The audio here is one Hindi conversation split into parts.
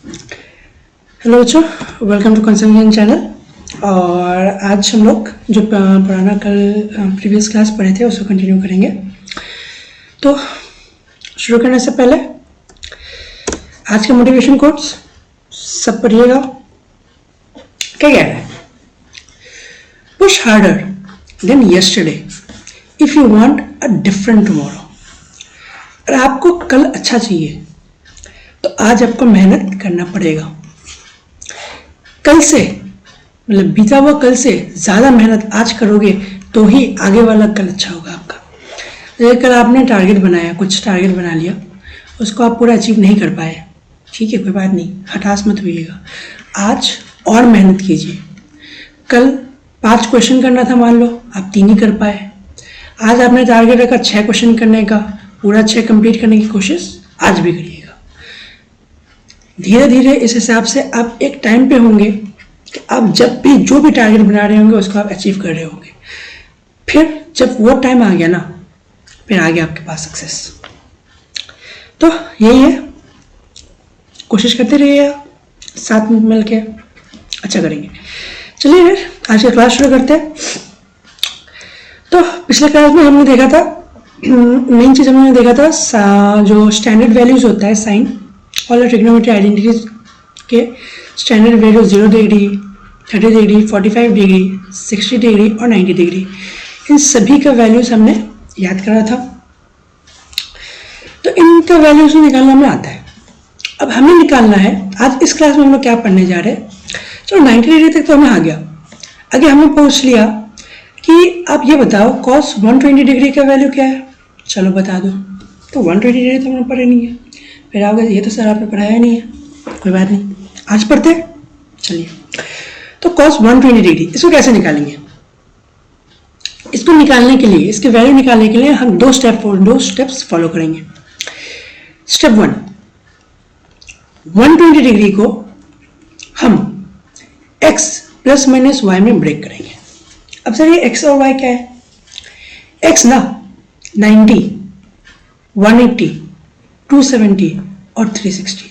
हेलो बच्चों, वेलकम टू कंसल्टेंट चैनल। और आज हम लोग जो पुराना कल प्रीवियस क्लास पढ़े थे उसको कंटिन्यू करेंगे। तो शुरू करने से पहले आज के मोटिवेशन कोट्स सब पढ़िएगा। क्या कह रहा है? Push harder than yesterday if you want a different tomorrow. अगर आपको कल अच्छा चाहिए तो आज आपको मेहनत करना पड़ेगा। कल से मतलब बीता हुआ कल से ज़्यादा मेहनत आज करोगे तो ही आगे वाला कल अच्छा होगा आपका। जैसे कल आपने टारगेट बनाया, कुछ टारगेट बना लिया, उसको आप पूरा अचीव नहीं कर पाए, ठीक है, कोई बात नहीं, हताश मत होइएगा। आज और मेहनत कीजिए। कल 5 क्वेश्चन करना था, मान लो आप 3 ही कर पाए। आज आपने टारगेट रखा 6 क्वेश्चन करने का, पूरा 6 कंप्लीट करने की कोशिश आज भी करिएगा। धीरे धीरे इस हिसाब से आप एक टाइम पे होंगे कि आप जब भी जो भी टारगेट बना रहे होंगे उसको आप अचीव कर रहे होंगे। फिर जब वो टाइम आ गया ना, फिर आ गया आपके पास सक्सेस। तो यही है, कोशिश करते रहिए, साथ में मिल के अच्छा करेंगे। चलिए फिर आज का क्लास शुरू करते हैं। तो पिछले क्लास में हमने देखा था, मेन चीज़ हमने देखा था जो स्टैंडर्ड वैल्यूज होता है साइन और ट्रिग्नोमेट्री आइडेंटिटीज के standard value 0 degree, 30 degree, 45 degree, 60 degree और 90 डिग्री, इन सभी का वैल्यूज हमने याद करा था। तो इनका वैल्यूज निकालना हमें आता है। अब हमें निकालना है, आज इस क्लास में हम लोग क्या पढ़ने जा रहे हैं। चलो 90 डिग्री तक तो हमें आ गया। आगे हमें पूछ लिया कि आप ये बताओ cos 120 डिग्री का वैल्यू क्या है, चलो बता दो। तो 120 डिग्री तो हमने पढ़े नहीं है। फिर आओगे ये तो सर आपने पढ़ाया नहीं है, कोई बात नहीं, आज पढ़ते। चलिए, तो cos 120 डिग्री इसको कैसे निकालेंगे? इसको निकालने के लिए, इसके वैल्यू निकालने के लिए हम दो स्टेप्स फॉलो करेंगे। स्टेप 1, 120 डिग्री को हम x प्लस माइनस y में ब्रेक करेंगे। अब सर ये x और y क्या है? x ना 90, 180, 270 और 360,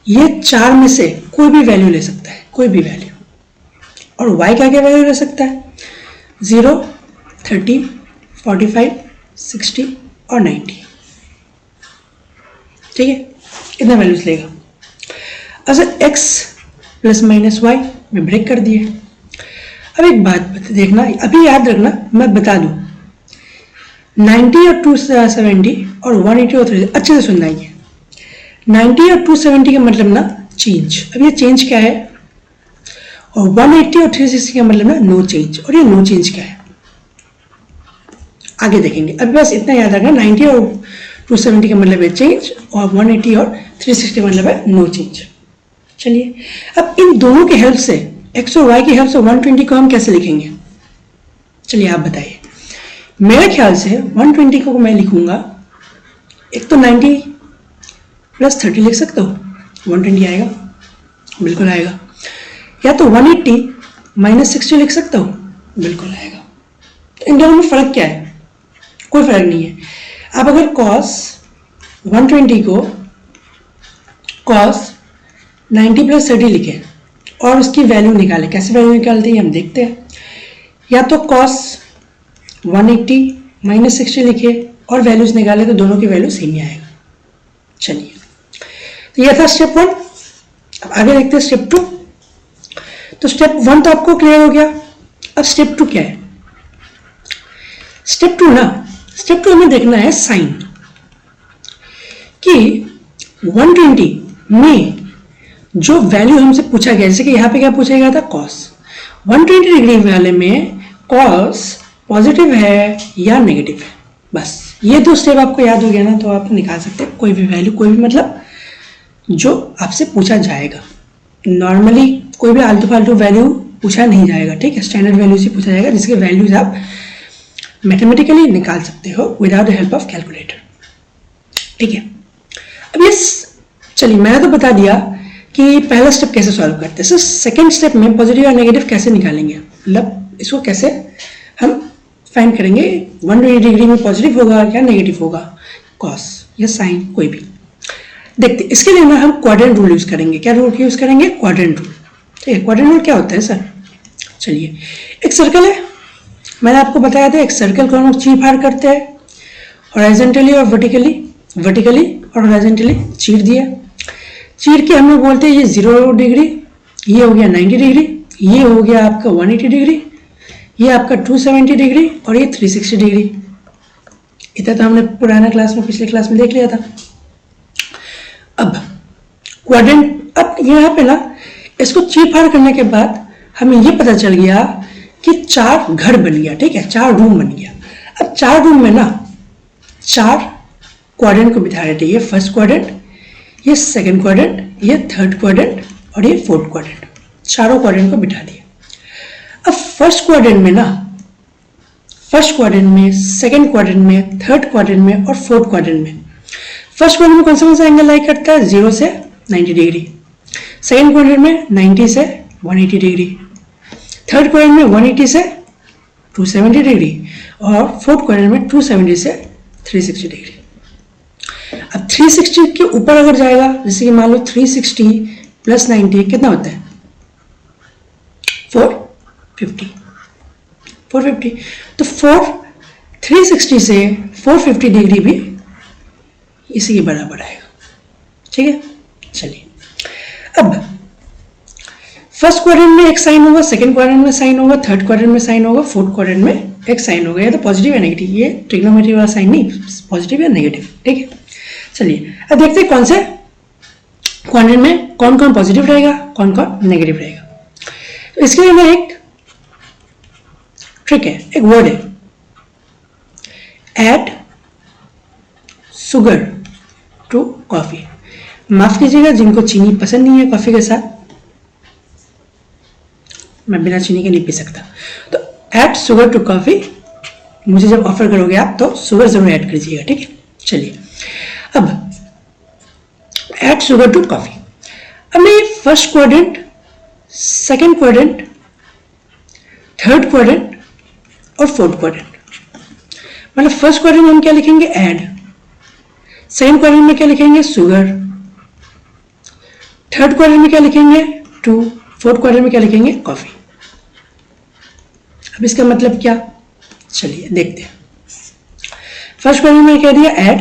ये 4 में से कोई भी वैल्यू ले सकता है, कोई भी वैल्यू। और y क्या क्या वैल्यू ले सकता है? 0, 30, 45, 60 और 90, ठीक है, इतने वैल्यूज लेगा। अच्छा, x प्लस माइनस y में ब्रेक कर दिए। अब एक बात देखना, अभी याद रखना, मैं बता दूं, 90 और 270 और 180 और 360 अच्छे से सुनना है। 90 और 270 का मतलब ना चेंज, अब ये चेंज क्या है, और 180 और 360 का मतलब ना नो चेंज, और ये नो चेंज क्या है आगे देखेंगे। अब बस इतना याद रखना, 90 और 270 का मतलब है चेंज, और 180 और 360 का मतलब है नो चेंज। चलिए, अब इन दोनों की हेल्प से, x और y की हेल्प से 120 को हम कैसे लिखेंगे? चलिए आप बताइए। मेरे ख्याल से 120 को मैं लिखूंगा, एक तो 90 प्लस 30 लिख सकते हो, 120 आएगा, बिल्कुल आएगा। या तो 180 माइनस 60 लिख सकते हो, बिल्कुल आएगा। तो इन दोनों में फ़र्क क्या है? कोई फ़र्क नहीं है। आप अगर cos 120 को cos 90 प्लस 30 लिखें और उसकी वैल्यू निकालें, कैसे वैल्यू निकालते हैं हम देखते हैं। या तो cos 180 माइनस 60 लिखे और वैल्यूज निकाले तो दोनों की वैल्यू सेम ही आएगा। चलिए, तो यह था स्टेप 1। अब आगे देखते हैं स्टेप 2। तो स्टेप 1 तो आपको क्लियर हो गया। अब स्टेप 2 क्या है? स्टेप 2 हमें देखना है साइन, कि 120 में जो वैल्यू हमसे पूछा गया, जैसे कि यहाँ पे क्या पूछा गया था, cos 120 डिग्री वाले में cos पॉजिटिव है या नेगेटिव है। बस ये 2 स्टेप आपको याद हो गया ना, तो आप निकाल सकते हैं कोई भी वैल्यू, कोई भी मतलब जो आपसे पूछा जाएगा। नॉर्मली कोई भी आलतू फालतू वैल्यू पूछा नहीं जाएगा, ठीक है, स्टैंडर्ड वैल्यू से पूछा जाएगा, जिसके वैल्यूज आप मैथमेटिकली निकाल सकते हो without the help of calculator, ठीक है। अब ये चलिए, मैंने तो बता दिया कि पहला स्टेप कैसे सॉल्व करते हैं। सेकेंड स्टेप में पॉजिटिव और नेगेटिव कैसे निकालेंगे, मतलब इसको कैसे हम फाइंड करेंगे, 120 डिग्री में पॉजिटिव होगा या नेगेटिव होगा, कॉस या साइन कोई भी। देखते इसके लिए ना हम क्वाड्रेंट रूल यूज करेंगे। क्या रूल यूज करेंगे? Quadrant rule. ठीक है, क्वाड्रेंट रूल क्या होता है सर? चलिए, एक सर्कल है, मैंने आपको बताया था एक सर्कल को हम लोग चीर फाड़ करते हैं हॉरिजॉन्टली और वर्टिकली, वर्टिकली और हॉरिजॉन्टली चीर दिया, चीर के हम लोग बोलते हैं ये 0 डिग्री, ये हो गया 90 डिग्री, ये हो गया आपका 180 डिग्री, ये आपका 270 डिग्री और ये 360 डिग्री। इतना तो हमने पुराना क्लास में, पिछले क्लास में देख लिया था। अब क्वाड्रेंट, अब यहाँ पे ना इसको चीर फाड़ करने के बाद हमें ये पता चल गया कि 4 घर बन गया। ठीक है, 4 रूम बन गया। अब 4 रूम में ना 4 क्वाड्रेंट को बिठा रहे थे, ये फर्स्ट क्वाड्रेंट, ये सेकंड क्वाड्रेंट, ये थर्ड क्वाड्रेंट और ये फोर्थ क्वाड्रेंट, चारों क्वाड्रेंट को बिठा दिया। अब फर्स्ट क्वाड्रेंट में ना, फर्स्ट क्वाड्रेंट में, सेकंड क्वाड्रेंट में, थर्ड क्वाड्रेंट में और फोर्थ क्वाड्रेंट में, फर्स्ट क्वाड्रेंट में कौन सा एंगल लाई करता है? 0 से 90 डिग्री, सेकंड क्वाड्रेंट में 90 से 180 डिग्री, थर्ड क्वाड्रेंट में 180 से 270 डिग्री और फोर्थ क्वाड्रेंट में 270 से 360 डिग्री। अब 360 के ऊपर अगर जाएगा, जैसे कि मान लो 360 प्लस 90 कितना होता है? 450, 450। तो 360 से 450 डिग्री भी इसी के बराबर आएगा। ठीक है, चलिए अब फर्स्ट क्वाड्रेंट में एक साइन होगा, सेकंड क्वाड्रेंट में साइन होगा, थर्ड क्वाड्रेंट में साइन होगा, फोर्थ क्वाड्रेंट में एक साइन होगा। ये तो पॉजिटिव या नेगेटिव, ये ट्रिग्नोमेट्री वाला साइन नहीं, पॉजिटिव या नेगेटिव। ठीक है, चलिए अब देखते हैं कौन से क्वाड्रेंट में कौन कौन पॉजिटिव रहेगा, कौन कौन नेगेटिव रहेगा। तो इसके लिए ना एक ट्रिक है, एक वर्ड है, ऐड शुगर टू कॉफी। माफ कीजिएगा जिनको चीनी पसंद नहीं है कॉफी के साथ, मैं बिना चीनी के नहीं पी सकता। तो ऐड शुगर टू कॉफी, मुझे जब ऑफर करोगे आप तो शुगर जरूर ऐड कीजिएगा। ठीक है, चलिए अब ऐड शुगर टू कॉफी। अब मैं first quadrant, second quadrant, third quadrant और फोर्थ क्वाड्रेंट, मतलब फर्स्ट क्वाड्रेंट में हम क्या लिखेंगे? ऐड। सेकंड क्वाड्रेंट में क्या लिखेंगे? शुगर। थर्ड क्वाड्रेंट में क्या लिखेंगे? 2। फोर्थ क्वाड्रेंट में क्या लिखेंगे? कॉफी। अब इसका मतलब क्या? चलिए देखते हैं। फर्स्ट क्वाड्रेंट में मैंने कह दिया ऐड,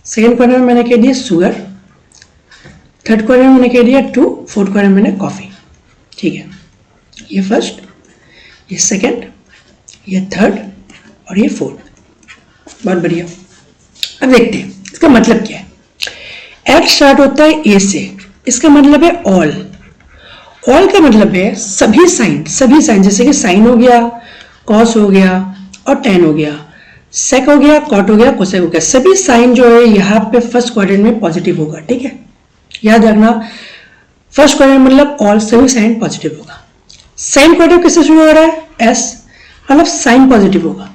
सेकंड क्वाड्रेंट में मैंने कह दिया शुगर, थर्ड क्वाड्रेंट में मैंने कह दिया 2, फोर्थ क्वाड्रेंट में मैंने कॉफी। ठीक है, ये फर्स्ट, ये सेकंड, ये थर्ड और ये फोर्थ। बहुत बढ़िया। अब देखते हैं इसका मतलब क्या है। ऐड स्टार्ट होता है ए से, इसका मतलब है ऑल। ऑल का मतलब है सभी साइन, सभी साइन, जैसे कि साइन हो गया, कॉस हो गया और टेन हो गया, सेक हो गया, कॉट हो गया, कोसेक हो गया, सभी साइन जो है यहाँ पे फर्स्ट क्वाड्रेंट में पॉजिटिव होगा। ठीक है, याद रखना, फर्स्ट क्वाड्रेंट मतलब ऑल, सभी साइन पॉजिटिव होगा। साइन क्वाड्रेंट किससे शुरू हो रहा है? एस, मतलब साइन पॉजिटिव होगा।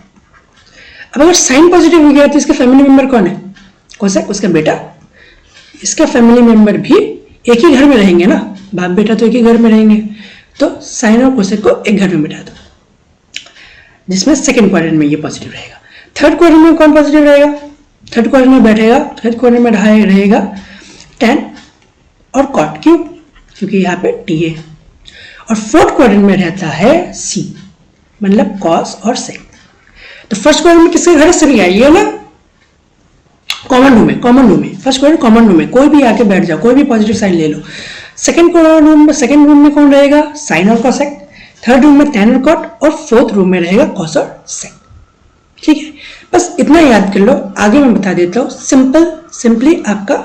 अब अगर साइन पॉजिटिव हो गया तो इसका फैमिली मेंबर कौन है? कोसेक, उसका बेटा। इसका फैमिली मेंबर भी एक ही घर में रहेंगे ना, बाप बेटा तो एक ही घर में रहेंगे, तो साइन और कोसेक को एक घर में बिठा दो, जिसमें सेकंड क्वाड्रेंट में ये पॉजिटिव रहेगा। थर्ड क्वाड्रेंट में कौन पॉजिटिव रहेगा? थर्ड क्वाड्रेंट में बैठेगा, थर्ड क्वाड्रेंट में रहेगा टेन और कॉट। क्यों? क्योंकि यहाँ पे टी है। और फोर्थ क्वाड्रेंट में रहता है सी, मतलब कॉस और सेक। तो फर्स्ट क्वाड्रेंट में किसके घर से भी आई है ना, कॉमन रूम है, कॉमन रूम है, फर्स्ट क्वाड्रेंट कॉमन रूम है, कोई भी आके बैठ जाओ, कोई भी पॉजिटिव साइन ले लो। सेकंड रूम में कौन रहेगा? साइन और कॉसेक। थर्ड रूम में टेन और कॉट और फोर्थ रूम में रहेगा कॉस और सेक। ठीक है, बस इतना याद कर लो, आगे मैं बता देता हूँ। सिंपली आपका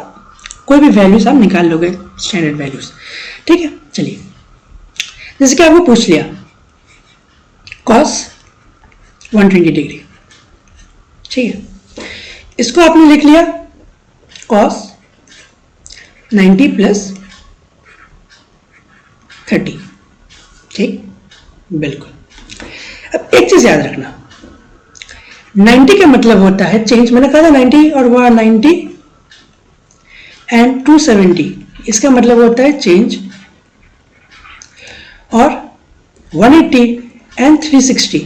कोई भी वैल्यूज आप निकाल लोगे, स्टैंडर्ड वैल्यूज। ठीक है, चलिए जैसे कि आपको पूछ लिया कॉस 120 डिग्री, ठीक है, इसको आपने लिख लिया कॉस 90 प्लस 30। ठीक, बिल्कुल। अब एक चीज याद रखना, 90 का मतलब होता है चेंज, मैंने कहा था 90 और वह 90 एंड 270, इसका मतलब होता है चेंज। और 180 एंड 360,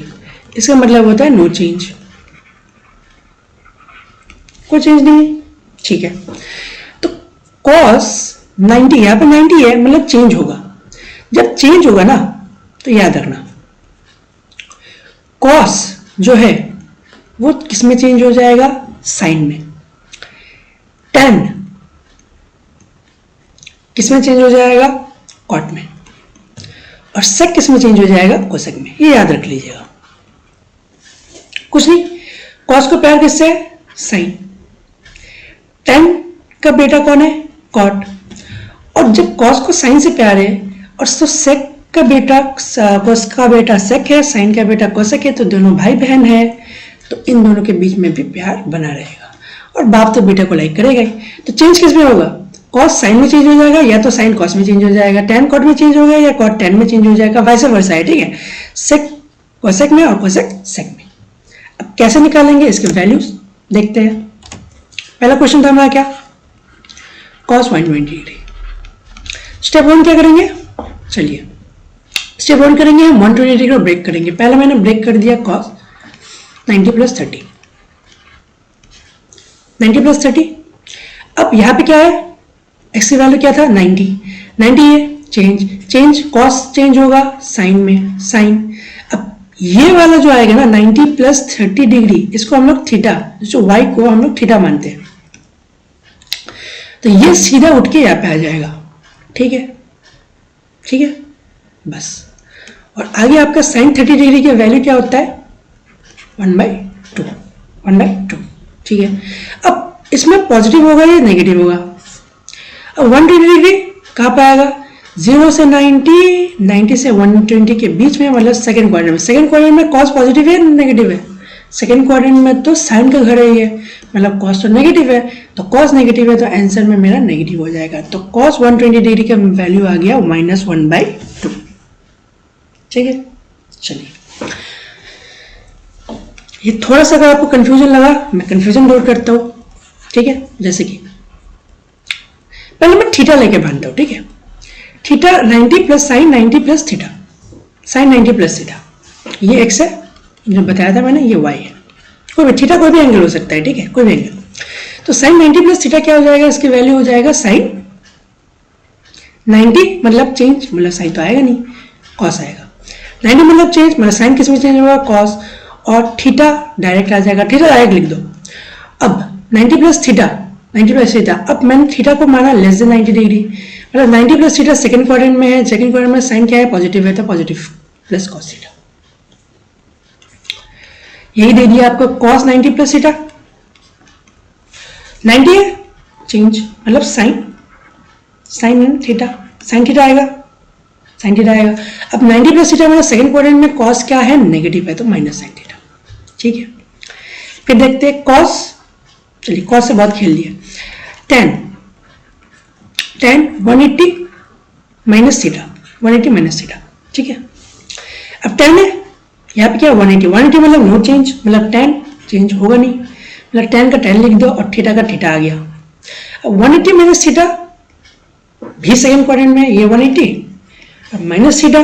इसका मतलब होता है नो चेंज, कोई चेंज नहीं है। ठीक है, तो कॉस 90, यहाँ पे 90 है मतलब चेंज होगा। जब चेंज होगा ना तो याद रखना कॉस जो है वो किस में चेंज हो जाएगा, साइन में। टेन किस में चेंज हो जाएगा, कॉट में। और सेक किस में चेंज हो जाएगा, कोसेक में। ये याद रख लीजिएगा, कुछ नहीं। कॉस को प्यार किससे है, साइन। टेन का बेटा कौन है, कॉट। और जब कॉस को साइन से प्यार है और तो सेक का बेटा कॉस का बेटा सेक है, साइन का बेटा कोसेक है, तो दोनों भाई बहन है, तो इन दोनों के बीच में भी प्यार बना रहेगा। और बाप तो बेटे को लाइक करेगा ही। तो चेंज किस में होगा, कॉस साइन में चेंज हो जाएगा, या तो साइन कॉस में चेंज हो जाएगा, टेन कॉट में चेंज होगा, या कॉट टेन में चेंज हो जाएगा, वैसे वर्सा है, ठीक है। सेक कोसेक में और कोसेक सेक में। अब कैसे निकालेंगे इसके वैल्यूज देखते हैं। पहला क्वेश्चन था हमारा क्या, कॉस 120 डिग्री। स्टेप वन क्या करेंगे, चलिए स्टेप वन करेंगे हम 120 डिग्री को ब्रेक करेंगे। पहले मैंने ब्रेक कर दिया कॉस 90 प्लस 30, 90 प्लस 30। अब यहाँ पे क्या है, एक्स की वैल्यू क्या था, 90, 90 है, चेंज कॉस चेंज होगा साइन में, साइन। अब ये वाला जो आएगा ना 90 प्लस 30 डिग्री, इसको हम लोग थीटा, जो वाई को हम लोग थीटा मानते हैं, तो ये सीधा उठ के यहाँ पे आ जाएगा, ठीक है, ठीक है बस। और आगे आपका साइन 30 डिग्री का वैल्यू क्या होता है, 1/2, 1/2, ठीक है। अब इसमें पॉजिटिव होगा या नेगेटिव होगा। अब 120 डिग्री कहाँ पे आएगा, 0 से 90, 90 से 120 के बीच में, मतलब सेकंड क्वाड्रेंट में। सेकंड क्वाड्रेंट में कॉस पॉजिटिव है नेगेटिव है, सेकंड क्वाड्रेंट में तो साइन का घर है ये, मतलब कॉस तो नेगेटिव है, तो कॉस नेगेटिव है तो आंसर में मेरा नेगेटिव हो जाएगा। तो कॉस 120 डिग्री का वैल्यू आ गया -1/2, ठीक है। चलिए ये थोड़ा सा अगर आपको कंफ्यूजन लगा, मैं कंफ्यूजन दूर करता हूं, ठीक है। जैसे कि पहले मैं थीटा लेके बांधता हूं, ठीक है। Theta 90 plus sine 90 plus theta, sine 90 plus theta, ये एक्स है जो बताया था मैंने, ये वाई है। कोई भी थीटा कोई भी एंगल हो सकता है, ठीक है, कोई भी एंगल। तो साइन 90 प्लस थीटा क्या हो जाएगा, इसकी वैल्यू हो जाएगा साइन 90 मतलब चेंज, मतलब साइन तो आएगा नहीं, कॉस आएगा। 90 मतलब चेंज, मतलब साइन किस में चेंज होगा, कॉस। और थीटा डायरेक्ट आ जाएगा, थीटा डायरेक्ट लिख दो। अब 90 प्लस थीटा, 90 प्लस थीटा, अब मैंने थीटा को माना लेस देन 90 डिग्री, मतलब 90 प्लस थीटा सेकंड क्वाड्रेंट में है, सेकंड क्वाड्रेंट में साइन क्या है, पॉजिटिव है, तो पॉजिटिव प्लस कॉस थीटा। यही दे दिया आपको कॉस 90 प्लस थीटा, 90 है चेंज, मतलब sine, sine theta, sine theta आएगा, साइन थीटा आएगा। अब 90 प्लस थीटा में सेकंड क्वाड्रेंट में कॉस क्या है, नेगेटिव है, तो माइनस साइन थीटा, ठीक है। फिर देखते हैं कॉस, चलिए कॉस से बहुत खेल लिया। tan 180 minus theta, 180 minus theta, ठीक है। अब tan है, यहाँ पे क्या 180 मतलब नो चेंज, मतलब tan चेंज होगा नहीं, मतलब tan का tan लिख दो और थीटा का थीटा आ गया। अब 180 माइनस थीटा भी सेकंड क्वाड्रेंट में, ये 180 अब माइनस थीटा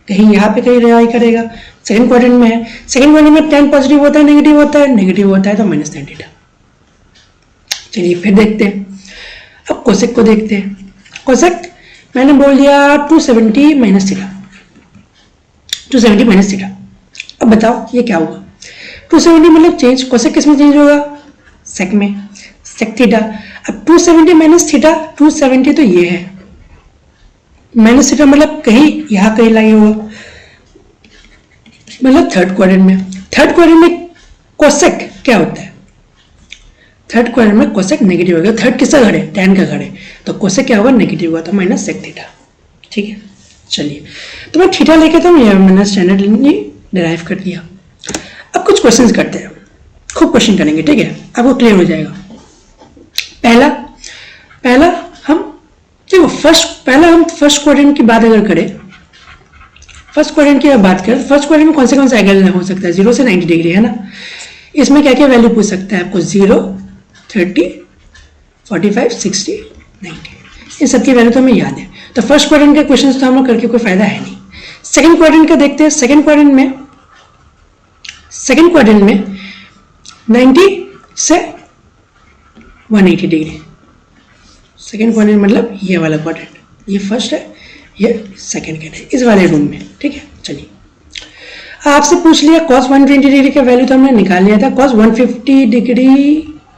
कहीं यहाँ पे कहीं रिवाई करेगा, सेकंड क्वाड्रेंट में है, सेकंड क्वाड्रेंट में tan पॉजिटिव होता है नेगेटिव होता है, नेगेटिव होता है तो माइनस tan थीटा। चलिए फिर देखते हैं, अब कोसेक को देखते हैं। कोसेक मैंने बोल दिया 270 माइनस थीटा, 270 माइनस थीटा। अब बताओ ये क्या होगा, 270 मतलब चेंज, कोसेक किस में चेंज होगा, सेक में, सेक थीटा। अब 270 माइनस थीटा, 270 तो ये है, माइनस थीटा मतलब कहीं यहाँ कहीं लाए होगा, मतलब थर्ड क्वाड्रेंट में। थर्ड क्वाड्रेंट में कोसेक क्या होता है, थर्ड क्वाड्रेंट में कोसेक नेगेटिव हो गया, थर्ड किसका घर है, tan का घर है, तो कोसेक क्या होगा, नेगेटिव होगा, तो माइनस सेक थीटा, ठीक है। चलिए तो मैं थीटा लेके तो मैंने स्टैंडर्ड डिराइव कर दिया। अब कुछ क्वेश्चंस करते हैं, खूब क्वेश्चन करेंगे, ठीक है, आपको क्लियर हो जाएगा। पहला हम देखो फर्स्ट क्वाड्रेंट की बात अगर करें, फर्स्ट क्वाड्रेंट की बात करें, फर्स्ट क्वाड्रेंट में कौन से एंगल हो सकता है, 0 से 90 डिग्री है ना। इसमें क्या क्या वैल्यू पूछ सकता है आपको, 0, 30, 45, 60, 90, इन सबकी वैल्यू तो हमें याद है। तो फर्स्ट क्वाड्रेंट के क्वेश्चंस तो हम लोग करके कोई फायदा है नहीं। सेकंड क्वाड्रेंट का देखते हैं। सेकंड क्वाड्रेंट में 90 से 180 डिग्री, सेकेंड क्वाड्रेंट मतलब ये वाला क्वाड्रेंट, ये फर्स्ट है, ये सेकेंड है, इस वाले रूम में, ठीक है। चलिए आपसे पूछ लिया cos 120 डिग्री का वैल्यू तो हमने निकाल लिया था, cos 150 डिग्री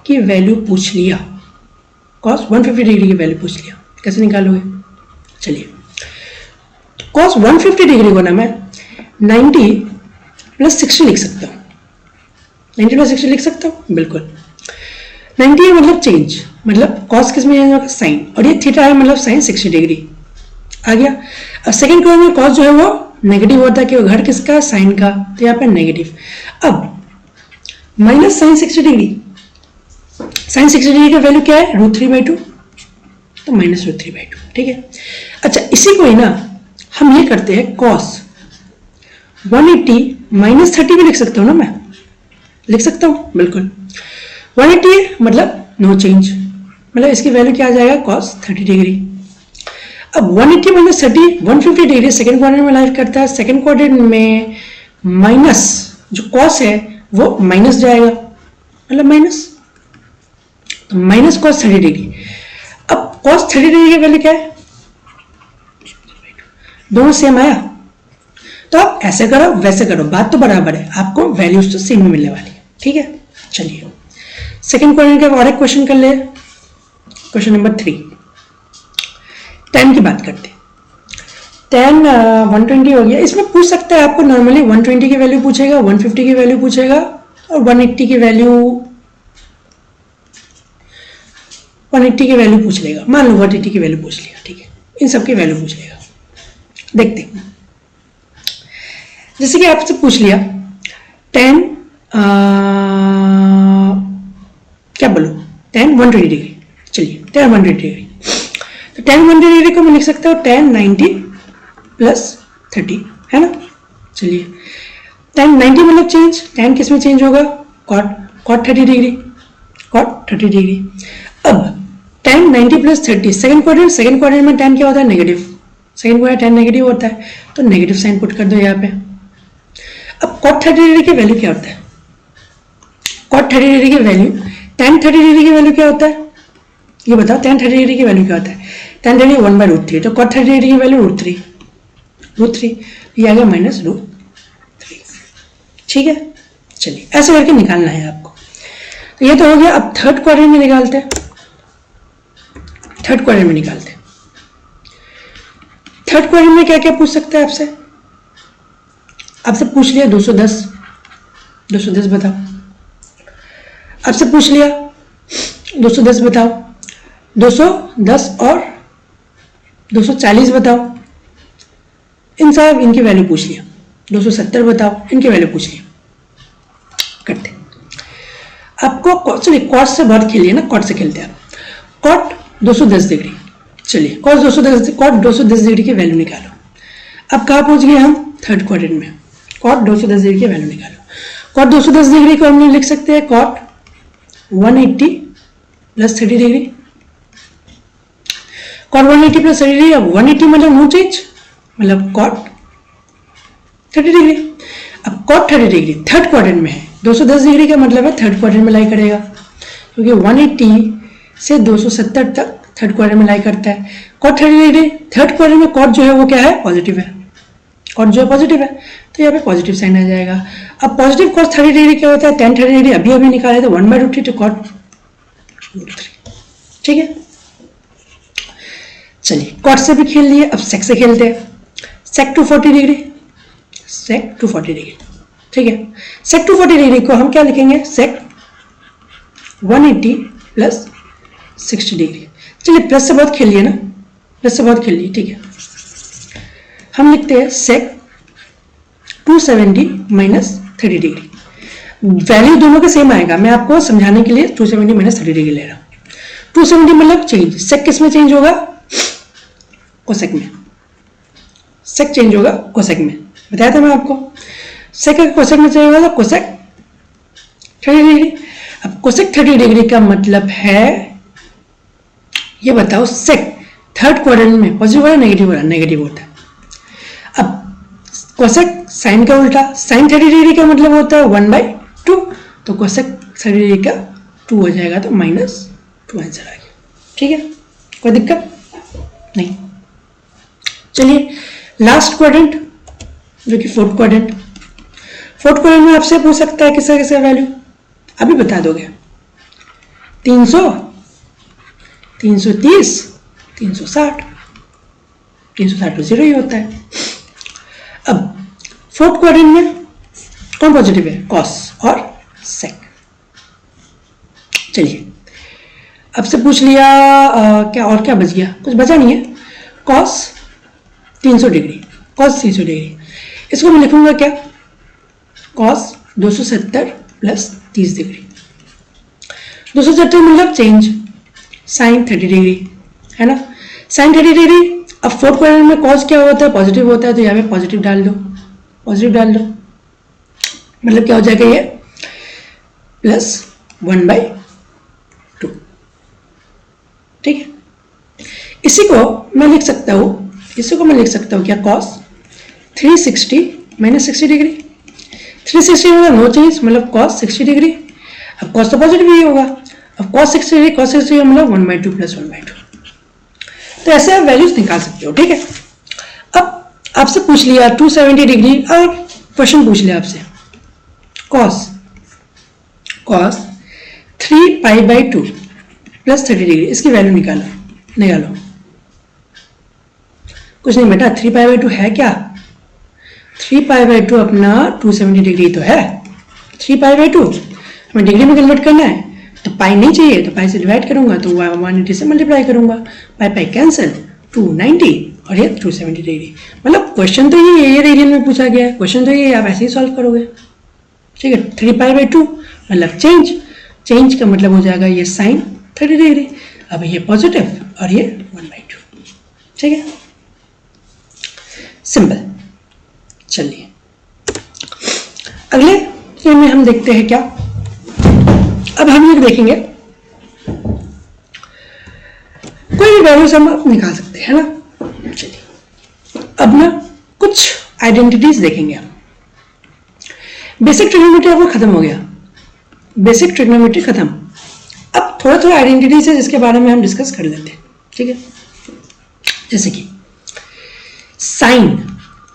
की वैल्यू पूछ लिया, cos 150 डिग्री की वैल्यू पूछ लिया, कैसे निकालोगे? चलिए cos 150 डिग्री को ना मैं 90 प्लस 60 लिख सकता हूँ, 90 प्लस 60 लिख सकता हूँ, बिल्कुल। 90 है मतलब चेंज, मतलब cos किस में चेंज होगा? साइन, और ये थीटा है मतलब साइन 60 डिग्री आ गया। अब सेकेंड क्वाड्रेंट में cos जो है वो नेगेटिव होता है, कि घर किसका? साइन का, तो यहाँ पे नेगेटिव। अब minus sine 60 degree, sine 60 degree का वैल्यू क्या है? √3/2, तो माइनस √3/2, ठीक है। अच्छा इसी को ही ना हम ये करते हैं, cos 180 माइनस 30 भी लिख सकता हूँ ना, मैं लिख सकता हूँ, बिल्कुल। 180 है मतलब नो चेंज, मतलब इसकी वैल्यू क्या आ जाएगा? cos 30 degree. अब 180 माइनस 30 150 डिग्री सेकेंड क्वाड्रेंट में लाइफ करता है, सेकेंड क्वाड्रेंट में माइनस जो cos है वो माइनस जाएगा, मतलब माइनस, तो माइनस cos 30 डिग्री। अब cos 30 डिग्री की वैल्यू क्या है? दोनों सेम आया, तो आप ऐसे करो वैसे करो, बात तो बराबर है, आपको वैल्यूज तो सेम मिलने वाली है, ठीक है। चलिए सेकेंड क्वाड्रेंट का और एक क्वेश्चन कर ले, क्वेश्चन नंबर 3, tan की बात करते हैं। tan 120 हो गया, इसमें पूछ सकता है आपको नॉर्मली 120 की वैल्यू पूछेगा, 150 की वैल्यू पूछेगा, और 180 की वैल्यू की वैल्यू पूछ लेगा, मान लो 180 की वैल्यू पूछ लिया, ठीक है, इन सब की वैल्यू पूछ लेगा। देखते हैं, जैसे कि आपसे पूछ लिया tan क्या बोलो, tan 120 डिग्री, चलिए tan 120 डिग्री, तो tan 120 डिग्री को मैं लिख सकता हूँ tan 90 प्लस 30, है ना। चलिए tan 90 मतलब चेंज, tan किस में चेंज होगा? cot 30 degree, cot 30 degree. अब tan 90 प्लस 30 सेकेंड क्वाड्रेंट में tan क्या होता है? Negative, second quadrant tan negative होता है, तो नेगेटिव साइन पुट कर दो यहाँ पे। अब cot 30 डिग्री की वैल्यू क्या होता है? cot 30 डिग्री की वैल्यू, tan 30 डिग्री की वैल्यू क्या होता है? ये बताओ, tan 30 डिग्री की वैल्यू क्या होता है? tan 30 1/√3, तो cot 30 डिग्री की वैल्यू √3, ये आ गया माइनस √3, ठीक है। चलिए ऐसे करके निकालना है आपको, तो ये तो हो गया। अब थर्ड क्वाड्रेंट में निकालते हैं, थर्ड क्वाड्रेंट में क्या क्या पूछ सकते हैं आपसे? आपसे पूछ लिया 210 बताओ, आपसे पूछ लिया 210 बताओ, 210 और 240 बताओ, इन सब इनकी वैल्यू पूछ लिया, 270 बताओ, इनकी वैल्यू पूछ लिया। करते आपको, चलिए कॉट से बहुत खेलिए ना, कॉट से खेलते हैं। कॉट 210 डिग्री, चलिए कॉट 210 डिग्री की वैल्यू निकालो। अब कहाँ पहुंच गए हम? थर्ड क्वाड्रेंट में। कॉट 210 डिग्री की वैल्यू निकालो। कॉट 210 डिग्री को हम लिख सकते हैं cot 180 plus 30 degree, cot 180 plus 30 degree. अब 180 मतलब नो चेंज, मतलब कॉट 30 डिग्री। अब कॉट 30 डिग्री थर्ड क्वाड्रेंट में है, 210 डिग्री का मतलब है थर्ड क्वाड्रेंट में लाई करेगा, क्योंकि 180 से 270 तक थर्ड क्वाड्रेंट में लाई करता है। कॉट 30 डिग्री थर्ड क्वाड्रेंट में, कॉट जो है वो क्या है? पॉजिटिव है, कॉट जो है पॉजिटिव है, तो यहाँ पे पॉजिटिव साइन आ जाएगा। अब पॉजिटिव कॉस 30 डिग्री क्या होता है? tan 30 डिग्री अभी निकाले थे 1/√3, तो कॉट √3, ठीक है। चलिए कॉट से भी खेल लिए, अब सेक से खेलते हैं। सेक 240 डिग्री, सेक 240 डिग्री, ठीक है। सेक 240 डिग्री को हम क्या लिखेंगे? सेक 180 प्लस 60 डिग्री। चलिए प्लस से बहुत खेल लिए ना, प्लस से बहुत खेल लिए, ठीक है। हम लिखते हैं सेक 270 माइनस 30 डिग्री। वैल्यू दोनों का सेम आएगा, मैं आपको समझाने के लिए 270 माइनस 30 डिग्री ले रहा हूँ। 270 मतलब चेंज, सेक किस में चेंज होगा? कोसेक में। सेक चेंज होगा कोसेक में, बताया था मैं आपको। सेक कोसेक में चेंज होगा, कोसेक 30 डिग्री। अब कोसेक 30 डिग्री का मतलब है, ये बताओ सेक थर्ड क्वाड्रेंट में पॉजिटिव होगा नेगेटिव होगा? नेगेटिव होता है। अब कोसेक साइन का उल्टा, साइन 30 डिग्री का मतलब होता है 1/2, तो कोसेक 30 डिग्री का 2 हो जाएगा, तो -2 आंसर आ गया, ठीक है। कोई दिक्कत नहीं। चलिए लास्ट क्वाड्रेंट जो कि फोर्थ क्वाड्रेंट। फोर्थ क्वाड्रेंट में आपसे पूछ सकता है किसका किसका वैल्यू, अभी बता दोगे। 300, 330, 360, 360 तो जीरो ही होता है। अब फोर्थ क्वाड्रेंट में कौन पॉजिटिव है, कॉस और सेक। चलिए आपसे पूछ लिया क्या और क्या बच गया, कुछ बचा नहीं है। कॉस 300 डिग्री, कॉस 300 डिग्री, इसको मैं लिखूंगा क्या, कॉस 270 प्लस 30 डिग्री। 270 मतलब चेंज साइन 30 डिग्री है ना, साइन 30 डिग्री। अब फोर्थ क्वाड्रेंट में कॉस क्या होता है, पॉजिटिव होता है, तो यहाँ पे पॉजिटिव डाल दो, पॉजिटिव डाल दो, मतलब क्या हो जाएगा ये प्लस 1/2। ठीक है, इसी को मैं लिख सकता हूँ, इसी को मैं लिख सकता हूँ क्या, कॉस 360 माइनस 60 डिग्री। 360 मतलब नो चेंज, मतलब कॉस 60 डिग्री। अब कॉस तो पॉजिटिव ही होगा, अब कॉस 60 डिग्री, कॉस 60 डिग्री मतलब 1/2 प्लस 1/2। तो ऐसे आप वैल्यूज निकाल सकते हो। ठीक है, अब आपसे पूछ लिया 270 डिग्री और क्वेश्चन पूछ लिया आपसे कॉस 3π/2 प्लस 30 डिग्री, इसकी वैल्यू निकालो। कुछ नहीं बेटा, 3π/2 है क्या, 3π/2 अपना 270 डिग्री तो है। 3π/2 हमें डिग्री में कन्वर्ट करना है, तो पाई नहीं चाहिए तो पाई से डिवाइड करूंगा, तो 180 से मल्टीप्लाई करूंगा, पाई कैंसिल, 290 और ये 270 डिग्री। मतलब क्वेश्चन तो ये रेडियन में पूछा गया है, क्वेश्चन तो ये आप ऐसे ही सॉल्व करोगे। ठीक है, 3π/2 मतलब चेंज का मतलब हो जाएगा ये साइन 30 डिग्री। अब ये पॉजिटिव और ये 1/2। ठीक है, सिंपल। चलिए अगले ये में हम देखते हैं क्या, अब हम ये देखेंगे कोई भी वैल्यूज हम निकाल सकते हैं ना। चलिए अब ना कुछ आइडेंटिटीज देखेंगे हम। बेसिक ट्रिग्नोमेट्री आपको खत्म हो गया, बेसिक ट्रिग्नोमेट्री खत्म। अब थोड़ा आइडेंटिटीज है जिसके बारे में हम डिस्कस कर लेते हैं। ठीक है, जैसे कि साइन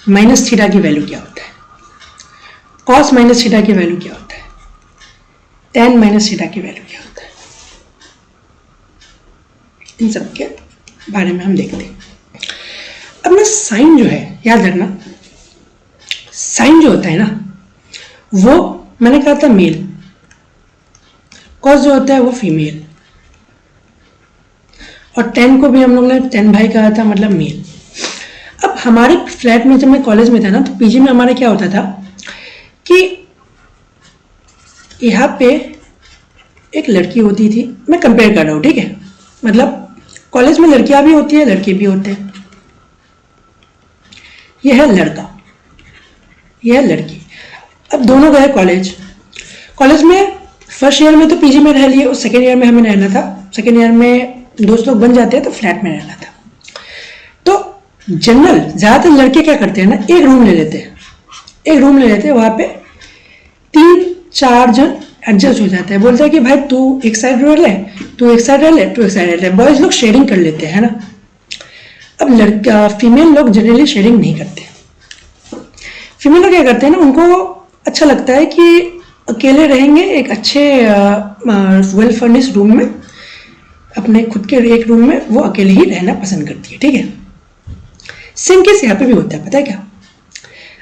माइनस थीटा की वैल्यू क्या होता है, कॉस माइनस थीटा की वैल्यू क्या होता है, टेन माइनस थीटा की वैल्यू क्या होता है, इन सब के बारे में हम देखते हैं। अब ना साइन जो है, याद रखना साइन जो होता है ना वो मैंने कहा था मेल, कॉस जो होता है वो फीमेल, और टेन को भी हम लोग ने 10 भाई कहा था, मतलब मेल। अब हमारे फ्लैट में जब मैं कॉलेज में था ना, तो पीजी में हमारे क्या होता था कि यहाँ पे एक लड़की होती थी, मैं कंपेयर कर रहा हूँ। ठीक है, मतलब कॉलेज में लड़कियां भी होती है, लड़के भी होते हैं। यह है लड़का, यह है लड़की। अब दोनों गए कॉलेज में फर्स्ट ईयर में तो पीजी में रह लिए, और सेकेंड ईयर में हमें रहना था। सेकेंड ईयर में दोस्त लोग बन जाते हैं तो फ्लैट में रहना था। तो जनरल ज्यादातर लड़के क्या करते हैं ना, एक रूम ले लेते हैं, वहां पे 3-4 जन एडजस्ट हो जाते हैं। बोलते हैं कि भाई तू एक साइड रह ले, तू एक साइड रह ले, तू एक साइड रह ले। बॉयज लोग शेयरिंग कर लेते हैं ना। अब लड़का फीमेल लोग जनरली शेयरिंग नहीं करते। फीमेल लोग क्या करते हैं ना, उनको अच्छा लगता है कि अकेले रहेंगे एक अच्छे वेल फर्निश्ड रूम में, अपने खुद के एक रूम में वो अकेले ही रहना पसंद करती है। ठीक है, सेम केस यहाँ पे भी होता है। पता है क्या,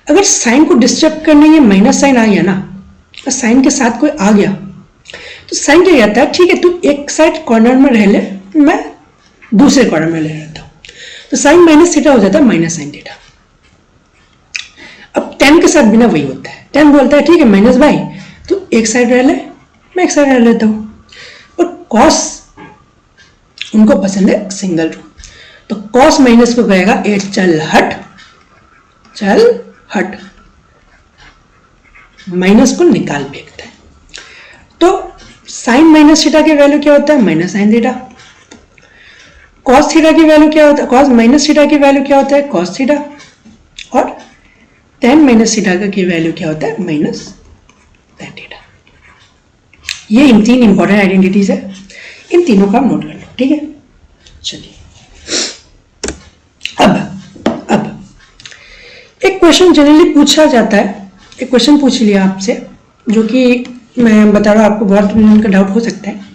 अगर साइन को डिस्टर्ब करने ये माइनस साइन आ गया ना, और साइन के साथ कोई आ गया, तो साइन क्या कहता है, ठीक है तू एक साइड कॉर्नर में रह ले, मैं दूसरे कॉर्नर में रह लेता हूँ। तो साइन माइनस थीटा हो जाता है माइनस साइन थीटा। अब 10 के साथ बिना वही होता है, 10 बोलता है ठीक है माइनस भाई तू एक साइड रह ले, मैं एक साइड रह लेता हूँ। और कॉस उनको पसंद है सिंगल रूम, तो कॉस माइनस को कहेगा ए चल हट, माइनस को निकाल फेंकता है। तो साइन माइनस थीटा की वैल्यू क्या होता है, minus sine theta. Cos theta की वैल्यू क्या होता है, कॉस माइनस थीटा की वैल्यू क्या होता है, कॉस थीटा। और टेन माइनस थीटा की वैल्यू क्या होता है, माइनस टेन थीटा। ये इन 3 इंपॉर्टेंट आइडेंटिटीज है, इन तीनों का नोट कर लो। ठीक है, चलिए अब एक क्वेश्चन जनरली पूछा जाता है, एक क्वेश्चन पूछ लिया आपसे जो कि मैं बता रहा हूँ आपको बहुत उनका डाउट हो सकता है।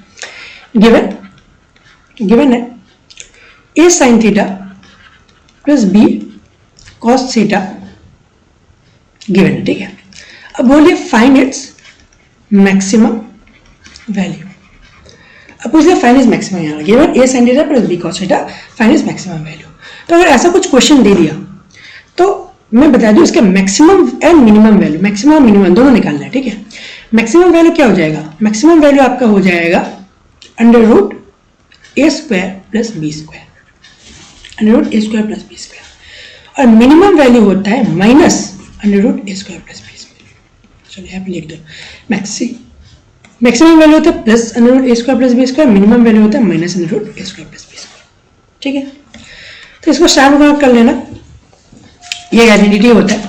गिवन है a sin theta plus b cos theta given है, ठीक है। अब बोलिए फाइंड इट्स मैक्सिमम वैल्यू। अब पूछ लिया फाइंड इज मैक्सिमम, यहाँ given a sin theta plus b cos theta find is maximum value. तो अगर ऐसा कुछ क्वेश्चन दे दिया तो मैं बता दूं इसका maximum and minimum value, maximum minimum दोनों निकालना है, ठीक है। मैक्सिमम वैल्यू क्या हो जाएगा, मैक्सिमम वैल्यू आपका हो जाएगा under root A square plus B square, under root A square plus B square. और मिनिमम वैल्यू होता है minus under root A square plus B square. चलो यहाँ पे लिख दो मैक्सिमम वैल्यू होता है plus under root A square plus B square, minimum value होता है minus under root A square plus B square, ठीक है। तो इसको शार्प कर लेना, ये आइडेंटिटी होता है।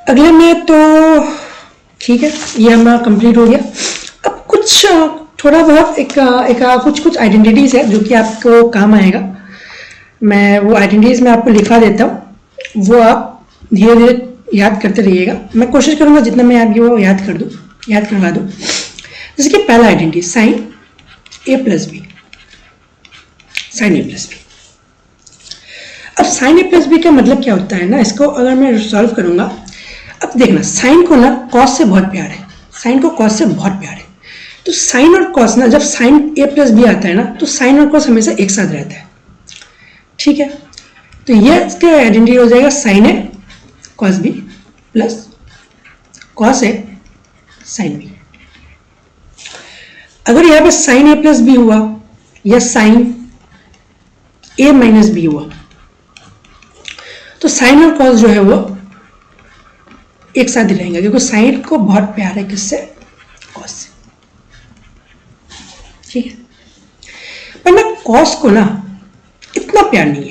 अगले में तो ठीक है, ये हमारा कंप्लीट हो गया। अब कुछ थोड़ा बहुत एक कुछ आइडेंटिटीज है जो कि आपको काम आएगा। मैं वो आइडेंटिटीज में आपको लिखा देता हूँ, वो आप धीरे धीरे याद करते रहिएगा। मैं कोशिश करूँगा जितना मैं आपको वो याद करवा दूँ। जैसे कि पहला आइडेंटिटी साइन ए प्लस बी, साइन ए प्लस बी। अब साइन ए प्लस बी का मतलब क्या होता है ना, इसको अगर मैं सॉल्व करूंगा, अब देखना साइन को ना कॉस से बहुत प्यार है, साइन को कॉस से बहुत प्यार है। तो साइन और कॉस ना, जब साइन ए प्लस बी आता है ना तो साइन और कॉस हमेशा एक साथ रहता है, ठीक है। तो ये इसका आइडेंटिटी हो जाएगा sign A cos B plus cos A sine B. अगर यहाँ पे साइन ए प्लस बी हुआ या साइन ए माइनस बी हुआ तो साइन और कॉस जो है वो एक साथ ही रहेंगे, क्योंकि साइन को बहुत प्यार है किससे, कॉस से, ठीक है। पर ना कॉस को ना इतना प्यार नहीं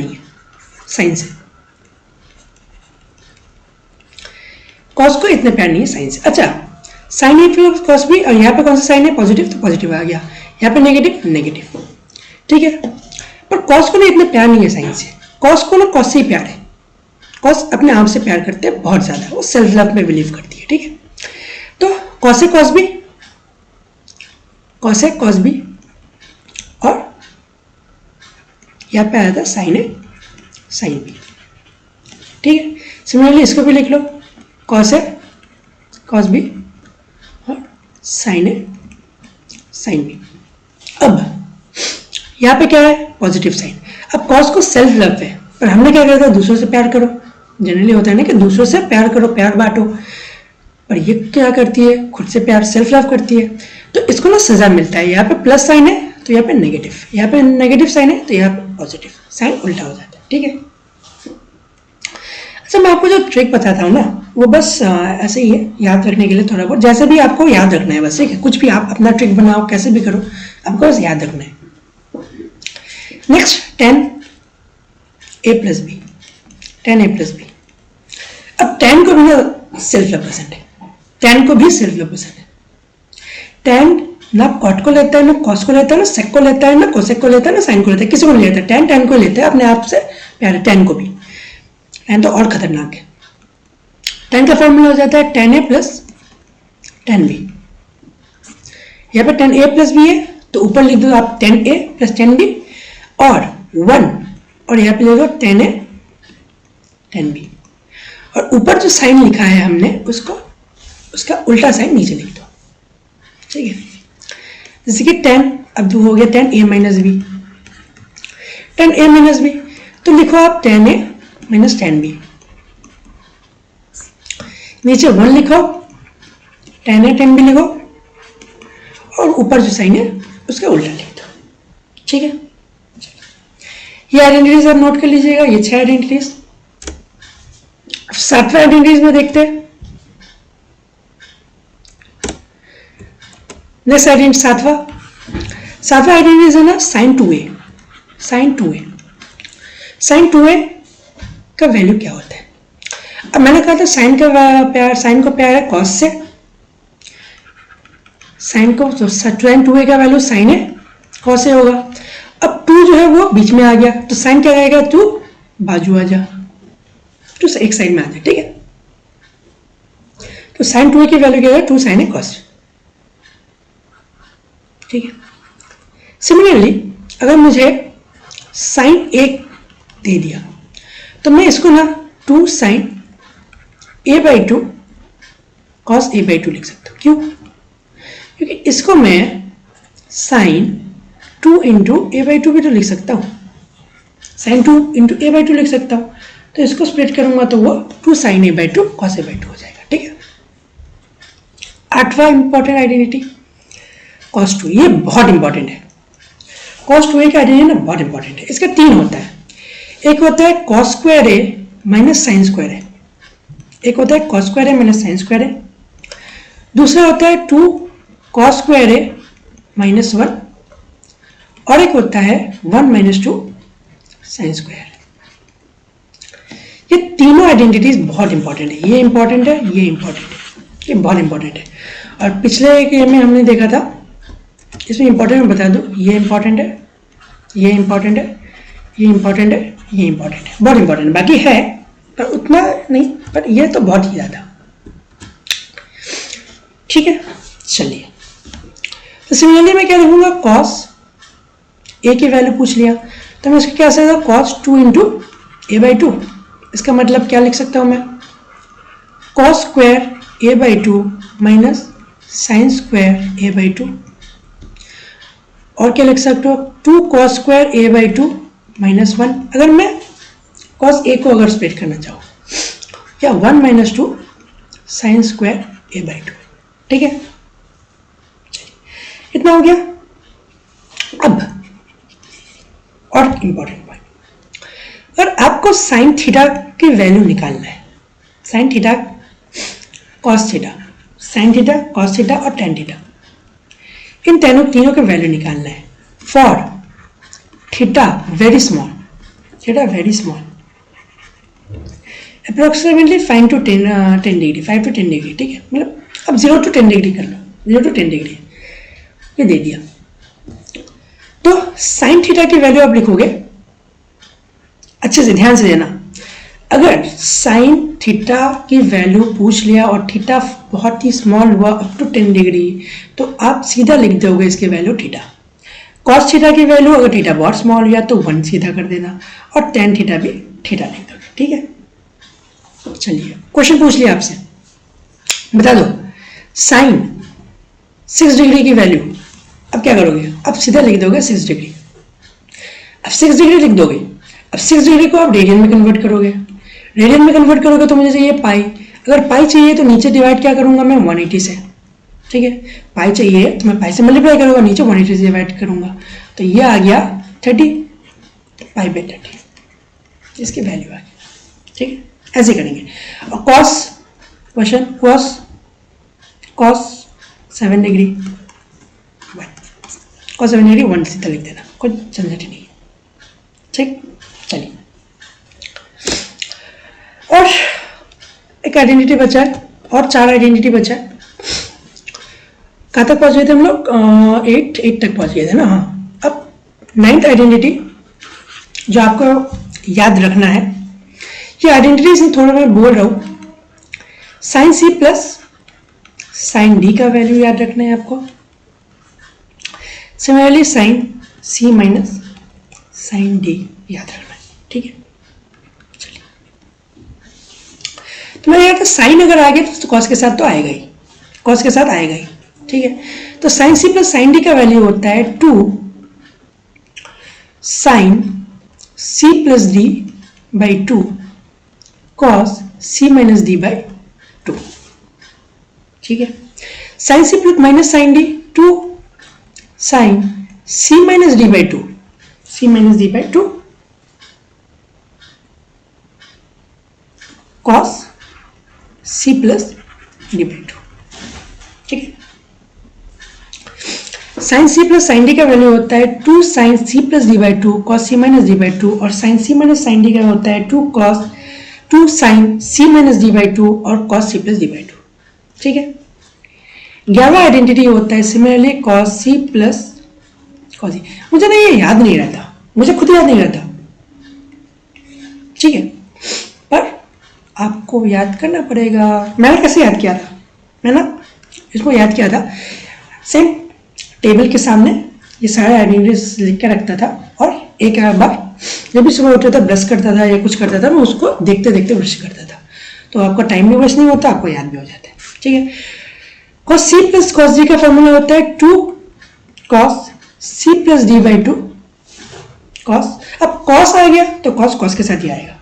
है, साइन से, कॉस को इतना प्यार नहीं है साइन से। अच्छा, साइन ए प्लस कॉस बी, और यहाँ पे कौन सा साइन है, पॉजिटिव, तो पॉजिटिव आ गया। यहाँ पे नेगेटिव, ठीक है। पर कॉस को ना इतना प्यार नहीं है साइन से, कॉस को ना कॉस से ही प्यार है। कॉस अपने आप से प्यार करते हैं बहुत ज्यादा, वो सेल्फ लव में बिलीव करती है, ठीक है। तो कॉस ए कॉस बी और यहाँ पे आया था साइन ए साइन बी, ठीक है। सिमिलरली इसको भी लिख लो, कॉस ए कॉस बी और साइन ए साइन बी। अब यहाँ पे क्या है, पॉजिटिव साइन। अब कॉस को सेल्फ लव है, पर हमने क्या कहता है, दूसरों से प्यार करो। जनरली होता है ना कि दूसरों से प्यार करो, प्यार बांटो, पर ये क्या करती है, खुद से प्यार, सेल्फ लव करती है। तो इसको ना सजा मिलता है, यहाँ पे प्लस साइन है तो यहाँ पे नेगेटिव, यहाँ पे नेगेटिव साइन है तो यहाँ पे पॉजिटिव साइन, उल्टा हो जाता है, ठीक है। अच्छा, मैं आपको जो ट्रिक बताता हूँ ना वो बस ऐसे ही है, याद रखने के लिए थोड़ा बहुत, जैसे भी आपको याद रखना है बस, ठीक है। कुछ भी आप अपना ट्रिक बनाओ, कैसे भी करो, आपको बस याद रखना है। Next 10a plus B, 10a plus B. अब 10 को भी ना सेल्फ लव पसंद है, 10 को भी सेल्फ लव पसंद है। 10 ना कॉट को लेता है, ना कॉस को लेता है, ना सेक को लेता है, ना कोसेक को लेता है, ना साइन को लेता है, किसी को नहीं लेता। 10 को लेता है, अपने आप से प्यार है 10 को भी। 10 तो और खतरनाक है। 10 का फॉर्मूला हो जाता है 10a प्लस 10b। यहाँ पे 10a प्लस b है तो ऊपर लिख दो आप 10a प्लस 10b और 1, और यहाँ पे ले लो 10a 10b, और ऊपर जो साइन लिखा है हमने उसको, उसका उल्टा साइन नीचे लिख दो, ठीक है। जैसे कि 10, अब हो गया 10a minus B, 10a minus B, तो लिखो आप 10a माइनस 10b, नीचे 1 लिखो, 10a 10b लिखो, और ऊपर जो साइन है उसका उल्टा लिख दो, ठीक है। ये आइडेंटिटीज आप नोट कर लीजिएगा, ये 6 आइडेंटिटीज। 7वां आइडेंटिटीज में देखते हैं। नेक्स्ट आइडेंटिटी 7वां आइडेंटिटीज है ना साइन 2a। साइन 2a का वैल्यू क्या होता है। अब मैंने कहा था साइन का प्यार, साइन को प्यार है कॉस से, साइन को, साइन 2a का वैल्यू साइन है कॉस ए होगा। अब 2 जो है वो बीच में आ गया, तो साइन क्या रहेगा, 2 बाजू आ जा, तो एक साइड में आ जाए, ठीक है। तो साइन 2a की वैल्यू क्या है, 2 साइन ए कॉस, ठीक है। सिमिलरली अगर मुझे साइन ए दे दिया तो मैं इसको ना 2 साइन a/2 कॉस a/2 लिख सकता हूं। क्यों? क्योंकि इसको मैं साइन 2 इंटू a/2 भी तो लिख सकता हूं, साइन 2 इंटू a/2 लिख सकता हूं। तो इसको स्प्लिट करूंगा तो वो 2 साइन a/2 कॉस a/2 हो जाएगा, ठीक है। 8वां इंपॉर्टेंट आइडेंटिटी कॉस 2, ये बहुत इंपॉर्टेंट है। कॉस 2a का आइडेंटिटी ना बहुत इंपॉर्टेंट है। इसका 3 होता है, एक होता है कॉस स्क्वायर ए माइनस साइन स्क्वायर ए, एक होता है कॉस स्क्वायर ए माइनस साइन स्क्वायर ए, दूसरा होता है 2 कॉस स्क्वायर ए माइनस 1, और एक होता है 1 माइनस 2 साइन स्क्वायर। ये तीनों आइडेंटिटीज बहुत इंपॉर्टेंट है, ये इंपॉर्टेंट है, ये इंपॉर्टेंट है, ये बहुत इंपॉर्टेंट है। और पिछले एक में हमने देखा था, इसमें इंपॉर्टेंट मैं बता दूं, ये इंपॉर्टेंट है, ये इंपॉर्टेंट है, ये इंपॉर्टेंट है, ये इंपॉर्टेंट है, बहुत इंपॉर्टेंट। बाकी है पर उतना नहीं, पर ये तो बहुत ही ज्यादा, ठीक है। चलिए, तो सिमिलरली मैं क्या लिखूंगा, कॉस ए की वैल्यू पूछ लिया तो मैं इसको क्या सकता, कॉस 2 इंटू a/2। इसका मतलब क्या लिख सकता हूं मैं, cos square a/2 minus sine square a/2, और क्या लिख सकते हो, 2 कॉस स्क्वायर a/2 माइनस 1। अगर मैं कॉस ए को अगर स्प्लिट करना चाहूँ, या 1 माइनस 2 साइन स्क्वायर a/2, ठीक है। इतना हो गया। अब और इंपॉर्टेंट पॉइंट, अगर आपको साइन थीटा की वैल्यू निकालना है, sine theta cos theta, sine theta cos theta और टेन थीटा, इन तीनों के वैल्यू निकालना है for theta very small, theta very small, approximately 5 to 10 degree, 5 to 10 degree, ठीक है। मतलब अब 0 to 10 डिग्री कर लो, 0 to 10 डिग्री ये दे दिया। तो साइन थीटा की वैल्यू आप लिखोगे, अच्छे से ध्यान से देना, अगर साइन थीटा की वैल्यू पूछ लिया और थीटा बहुत ही स्मॉल हुआ अप टू 10 डिग्री, तो आप सीधा लिख दोगे इसकी वैल्यू थीटा। कॉस थीटा की वैल्यू अगर थीटा बहुत स्मॉल हुआ तो 1 सीधा कर देना, और टेन थीटा भी थीटा लिख दोगे, ठीक है। चलिए, क्वेश्चन पूछ लिया आपसे, बता दो साइन 6 डिग्री की वैल्यू, अब क्या करोगे, अब सीधा लिख दोगे 6 डिग्री। अब 6 डिग्री लिख दोगे, अब 6 डिग्री को आप रेडियन में कन्वर्ट करोगे, रेडियन में कन्वर्ट करोगे तो मुझे चाहिए पाई, अगर पाई चाहिए तो नीचे डिवाइड क्या करूंगा मैं 180 से, ठीक है। पाई चाहिए तो मैं पाई से मल्टीप्लाई करूंगा, नीचे 180 से डिवाइड करूंगा, तो ये आ गया 30 पाई/30, इसकी वैल्यू आ गई, ठीक है। ऐसे करेंगे। और cos question, cos 7 degree, cos 7 degree 1 सीधा लिख देना, कोई झंझट नहीं है, ठीक। चलिए, और एक आइडेंटिटी बचा है, और 4 आइडेंटिटी बचा है। कहाँ तक पहुंच गए थे हम लोग, 8 तक पहुंच गए थे ना, हाँ। अब 9th आइडेंटिटी जो आपको याद रखना है, ये आइडेंटिटी से थोड़ा मैं बोल रहा हूं, sine C plus sine D का वैल्यू याद रखना है आपको। Similarly sine C minus sine D याद रखना है, ठीक है। चलिए, तो मैंने कहा था साइन अगर आ गया तो कॉस के साथ तो आएगा ही, कॉस के साथ आएगा ही, ठीक है। तो sine C plus sine D का वैल्यू होता है 2 sine C plus D by 2 cos C minus D by 2, ठीक है। Sine C plus minus sine D 2 sine C minus D by 2, C minus D by 2 cos C plus D by 2, ठीक है। Sine C plus sine D का वैल्यू होता है 2 sine C plus D by 2 cos C minus D by 2, और sine C minus sine D का होता है 2 sine C minus D by 2 और cos C plus D by 2, ठीक है। 11वां आइडेंटिटी होता है similarly cos C plus cos E. मुझे ना ये याद नहीं रहता, मुझे खुद याद नहीं रहता, ठीक है, पर आपको याद करना पड़ेगा। मैंने कैसे याद किया था, मैं ना इसको याद किया था, सेम टेबल के सामने ये सारे आइडेंटिटीज लिख के रखता था, और एक बार जब भी सुबह उठता था, ब्रश करता था या कुछ करता था, मैं उसको देखते देखते ब्रश करता था, तो आपका टाइम भी वेस्ट नहीं होता, आपको याद भी हो जाता है, ठीक है। cos c plus cos d का फॉर्मूला होता है 2 cos c plus d by 2 cos। अब cos आ गया तो cos के साथ ही आएगा,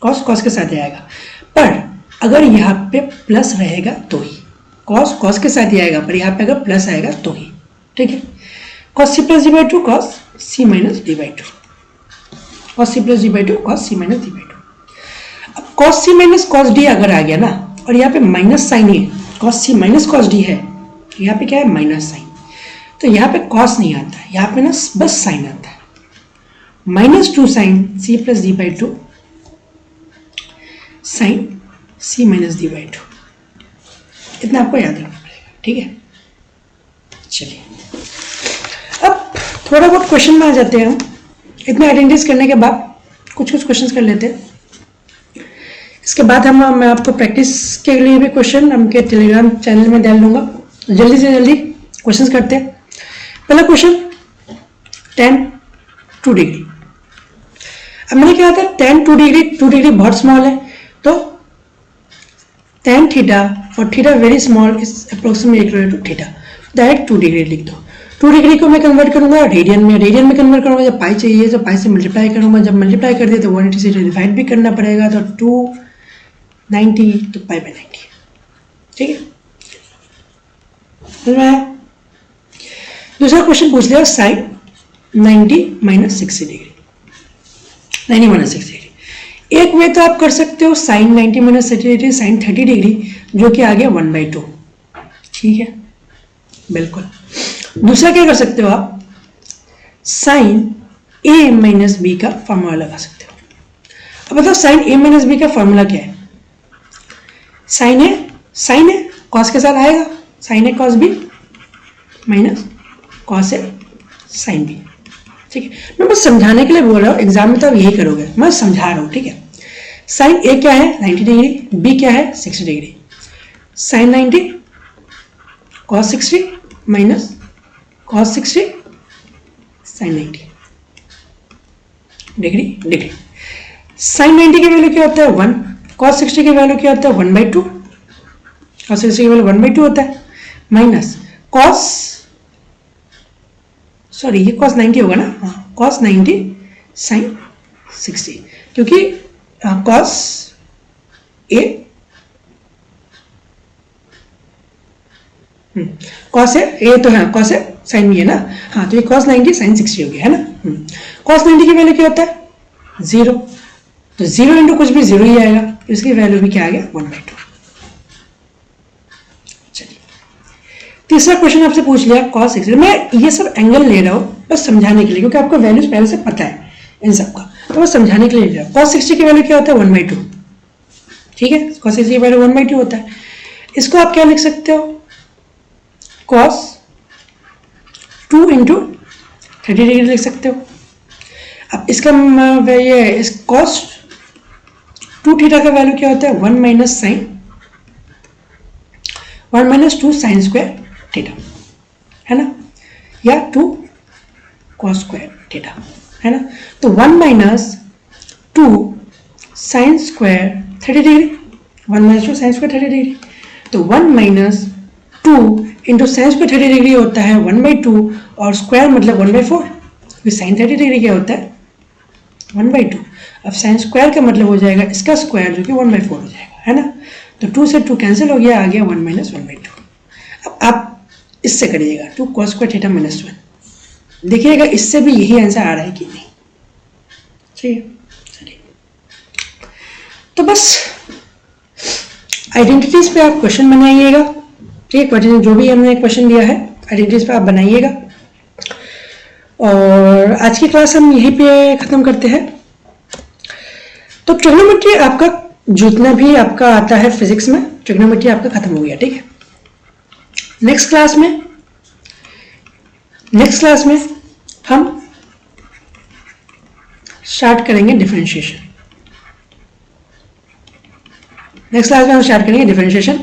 cos के साथ ही आएगा, पर अगर यहाँ पे प्लस रहेगा तो ही, cos के साथ ही आएगा, पर यहाँ पे अगर प्लस आएगा तो ही, ठीक है। cos c plus d by 2 cos c minus d by 2, cos c plus d by 2 cos c minus d by 2। अब cos c minus cos d अगर आ गया ना, और यहाँ पे माइनस साइन है, cos c minus cos d है, यहाँ पे क्या है, माइनस साइन, तो यहाँ पे cos नहीं आता है, यहाँ पे ना बस साइन आता है, -2 sine c plus d by 2 sine c minus d by 2, इतना आपको याद रखना पड़ेगा, ठीक है। चलिए अब थोड़ा बहुत क्वेश्चन में आ जाते हैं हम। इतने आइडेंटिटीज करने के बाद कुछ क्वेश्चंस कर लेते हैं, इसके बाद मैं आपको प्रैक्टिस के लिए भी क्वेश्चन हमके टेलीग्राम चैनल में डाल दूंगा। जल्दी से जल्दी क्वेश्चंस करते हैं। पहला क्वेश्चन, tan 2 डिग्री। अब मैंने क्या था, tan 2 डिग्री बहुत स्मॉल है, तो tan थीटा और theta very small is approximately equal to theta, direct 2 degree लिख दो। 2 डिग्री को मैं कन्वर्ट करूंगा रेडियन में कन्वर्ट करूंगा, जब पाई चाहिए तो पाई से मल्टीप्लाई करूंगा, जब मल्टीप्लाई कर दिया तो 180 से डिवाइड भी करना पड़ेगा, तो 290 तो पाई बाई 90, ठीक है। दूसरा क्वेश्चन पूछ लिया, sine 90 minus 60 degree, 90 minus 60 degree. एक वे तो आप कर सकते हो sine 90 minus 60 degree sine 30 degree, जो कि आ गया 1/2, ठीक है, बिल्कुल। दूसरा क्या कर सकते हो आप, साइन a माइनस बी का फॉर्मूला लगा सकते हो। अब बताओ साइन a माइनस बी का फॉर्मूला क्या है, साइन है कॉस के साथ आएगा, sign A cos B minus cos A sine B, ठीक है। मैं बस समझाने के लिए बोल रहा हूँ, एग्जाम में तो आप यही करोगे, मैं समझा रहा हूँ, ठीक है। साइन ए क्या है 90 डिग्री, बी क्या है 60 degree, sine 90 cos 60 minus cos 60 sine 90 degree. Sine 90 की वैल्यू क्या होता है 1, कॉस 60 की वैल्यू क्या होता है 1/2, कॉस 60 की वैल्यू 1/2 होता है, माइनस कॉस, सॉरी ये कॉस 90 होगा ना, हाँ कॉस 90 साइन 60, क्योंकि कॉस ए कॉस ए तो है, कॉस ए साइन भी है ना, हाँ तो ये कॉस 90 साइन 60 हो गया है ना। कॉस 90 की वैल्यू क्या होता है 0, तो 0 इंटू कुछ भी 0 ही आएगा, इसकी वैल्यू भी क्या आ गया 1/2। चलिए तीसरा क्वेश्चन आपसे पूछ लिया कॉस 60, मैं ये सब एंगल ले रहा हूँ बस समझाने के लिए, क्योंकि आपको वैल्यूज पहले से पता है इन सब का, तो बस समझाने के लिए ले रहा हूँ। कॉस 60 की वैल्यू क्या होता है 1/2, ठीक है, कॉस 60 की वैल्यू 1/2 होता है। इसको आप क्या लिख सकते हो, कॉस 2 इंटू 30 डिग्री लिख सकते हो। अब इसका ये इस कॉस 2 थीटा का वैल्यू क्या होता है 1 minus sine 1 minus 2 sine square theta, है ना, या 2 कॉस स्क्वायर थीटा, है ना। तो 1 minus 2 sine square 30 degree, 1 minus 2 sine square 30 degree, तो 1 minus 2 into sine square 30 degree होता है 1/2, और स्क्वायर मतलब 1/4, क्योंकि साइन 30 डिग्री क्या होता है 1/2। अब साइन स्क्वायर का मतलब हो जाएगा इसका स्क्वायर, जो कि 1/4 हो जाएगा, है ना। तो 2 से 2 कैंसिल हो गया, आ गया 1 माइनस 1/2। अब आप इससे करिएगा 2 कॉस स्क्वायर थीटा माइनस 1, देखिएगा इससे भी यही आंसर आ रहा है कि नहीं, ठीक है। चलिए तो बस आइडेंटिटीज पे आप क्वेश्चन बनाइएगा, ठीक है, जो भी हमने क्वेश्चन दिया है आइडेंटिटीज पे आप बनाइएगा। और आज की क्लास हम यहीं पे खत्म करते हैं। तो ट्रिग्नोमेट्री आपका जितना भी आपका आता है फिजिक्स में, ट्रिग्नोमेट्री आपका खत्म हो गया, ठीक है। नेक्स्ट क्लास में हम स्टार्ट करेंगे डिफरेंशिएशन। नेक्स्ट क्लास में हम स्टार्ट करेंगे डिफरेंशिएशन,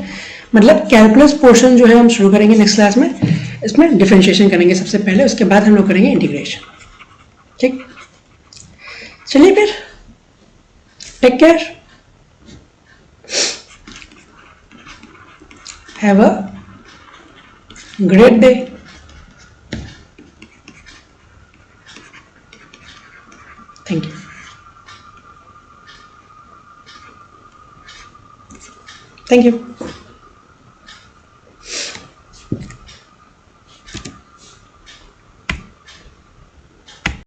मतलब कैलकुलस पोर्शन जो है हम शुरू करेंगे नेक्स्ट क्लास में। इसमें डिफरेंशिएशन करेंगे सबसे पहले, उसके बाद हम लोग करेंगे इंटीग्रेशन। ठीक, चलिए फिर, take care, have a great day. Thank you. Thank you.